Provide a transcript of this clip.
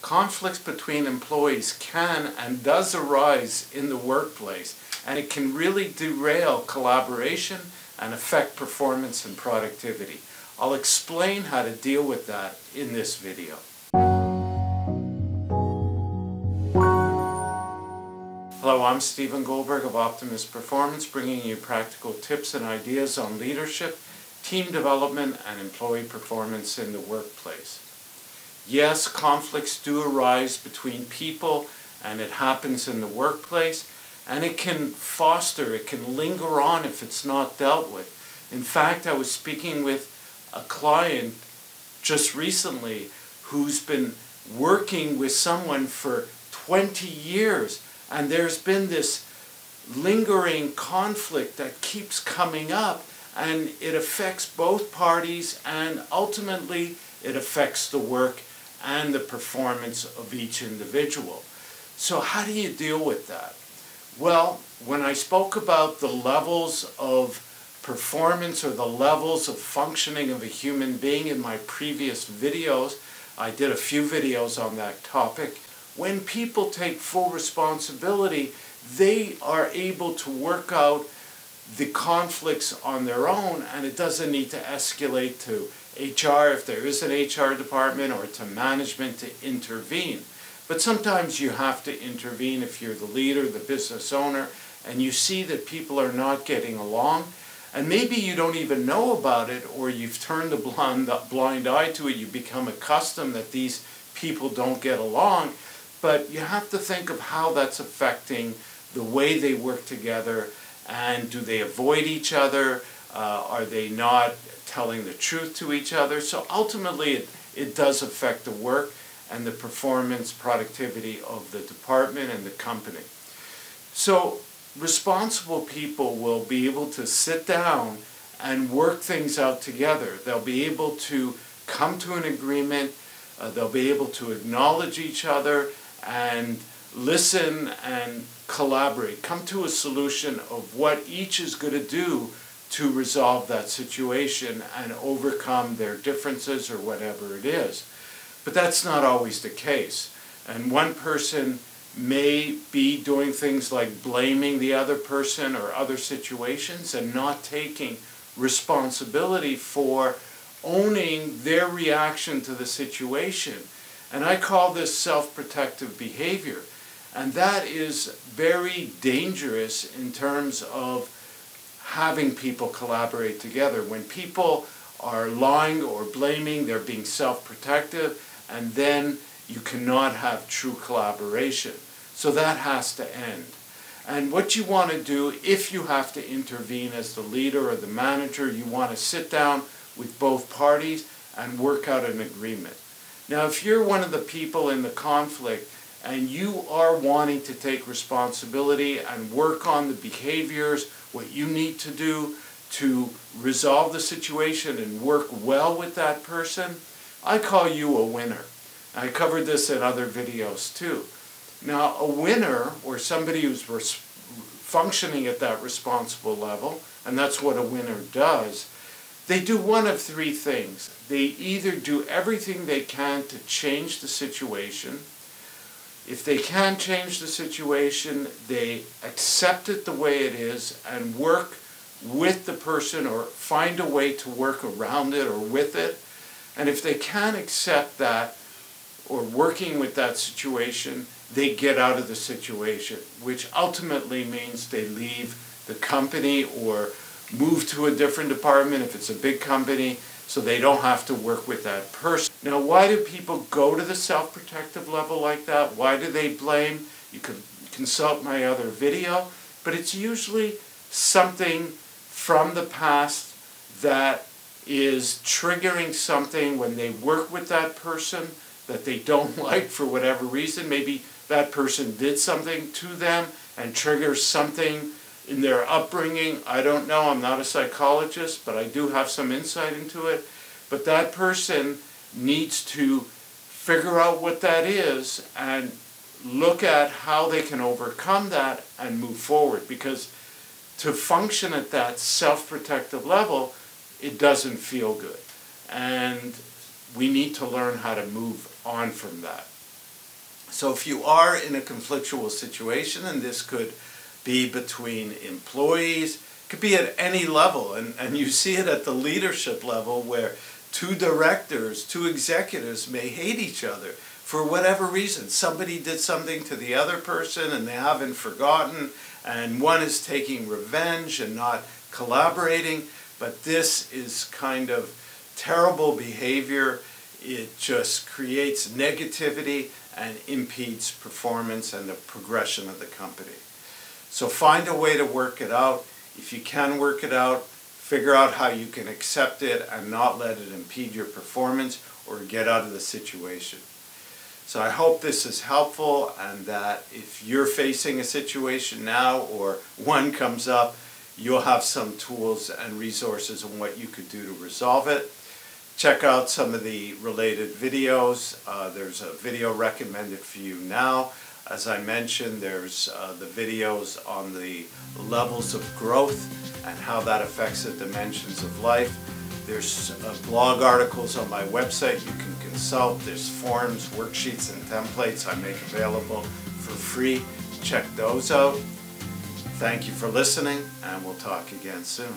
conflicts between employees can and does arise in the workplace, and it can really derail collaboration and affect performance and productivity. I'll explain how to deal with that in this video. Hello, I'm Goldberg of Optimus Performance, bringing you practical tips and ideas on leadership, team development, and employee performance in the workplace. Yes, conflicts do arise between people, and it happens in the workplace, and it can linger on if it's not dealt with. In fact, I was speaking with a client just recently who's been working with someone for 20 years, and there's been this lingering conflict that keeps coming up, and it affects both parties, and ultimately it affects the work and the performance of each individual. So how do you deal with that? Well, when I spoke about the levels of performance or the levels of functioning of a human being in my previous videos, I did a few videos on that topic. When people take full responsibility, they are able to work out the conflicts on their own, and it doesn't need to escalate to HR if there is an HR department, or to management to intervene. But sometimes you have to intervene if you're the leader, the business owner, and you see that people are not getting along, and maybe you don't even know about it, or you've turned a blind eye to it. You become accustomed that these people don't get along, but you have to think of how that's affecting the way they work together, and do they avoid each other? Are they not telling the truth to each other? So ultimately it does affect the work and the performance, productivity of the department and the company. So responsible people will be able to sit down and work things out together. They'll be able to come to an agreement, they'll be able to acknowledge each other and listen and collaborate, come to a solution of what each is going to do to resolve that situation and overcome their differences or whatever it is. But that's not always the case. And one person may be doing things like blaming the other person or other situations and not taking responsibility for owning their reaction to the situation. And I call this self-protective behavior. And that is very dangerous in terms of having people collaborate together. When people are lying or blaming, they're being self-protective, and then you cannot have true collaboration. So that has to end. And what you want to do, if you have to intervene as the leader or the manager, you want to sit down with both parties and work out an agreement. Now, if you're one of the people in the conflict and you are wanting to take responsibility and work on the behaviors, what you need to do to resolve the situation and work well with that person, I call you a winner. I covered this in other videos too. Now, a winner, or somebody who's functioning at that responsible level, and that's what a winner does, they do one of three things. They either do everything they can to change the situation. If they can't change the situation, they accept it the way it is and work with the person, or find a way to work around it or with it. And if they can't accept that, or working with that situation, they get out of the situation, which ultimately means they leave the company or move to a different department if it's a big company, so they don't have to work with that person. Now, why do people go to the self-protective level like that? Why do they blame? You can consult my other video, but it's usually something from the past that is triggering something when they work with that person that they don't like for whatever reason. Maybe that person did something to them and triggers something in their upbringing. I don't know, I'm not a psychologist, but I do have some insight into it. But that person needs to figure out what that is and look at how they can overcome that and move forward. Because to function at that self-protective level, it doesn't feel good. And we need to learn how to move on from that. So if you are in a conflictual situation, and this could be between employees, it could be at any level, and you see it at the leadership level where two directors, two executives may hate each other for whatever reason. Somebody did something to the other person and they haven't forgotten, and one is taking revenge and not collaborating, but this is kind of terrible behavior. It just creates negativity and impedes performance and the progression of the company. So find a way to work it out. If you can work it out, figure out how you can accept it and not let it impede your performance or get out of the situation. So I hope this is helpful, and that if you're facing a situation now or one comes up, you'll have some tools and resources on what you could do to resolve it. Check out some of the related videos. There's a video recommended for you now. As I mentioned, there's the videos on the levels of growth and how that affects the dimensions of life. There's blog articles on my website you can consult. There's forms, worksheets, and templates I make available for free. Check those out. Thank you for listening, and we'll talk again soon.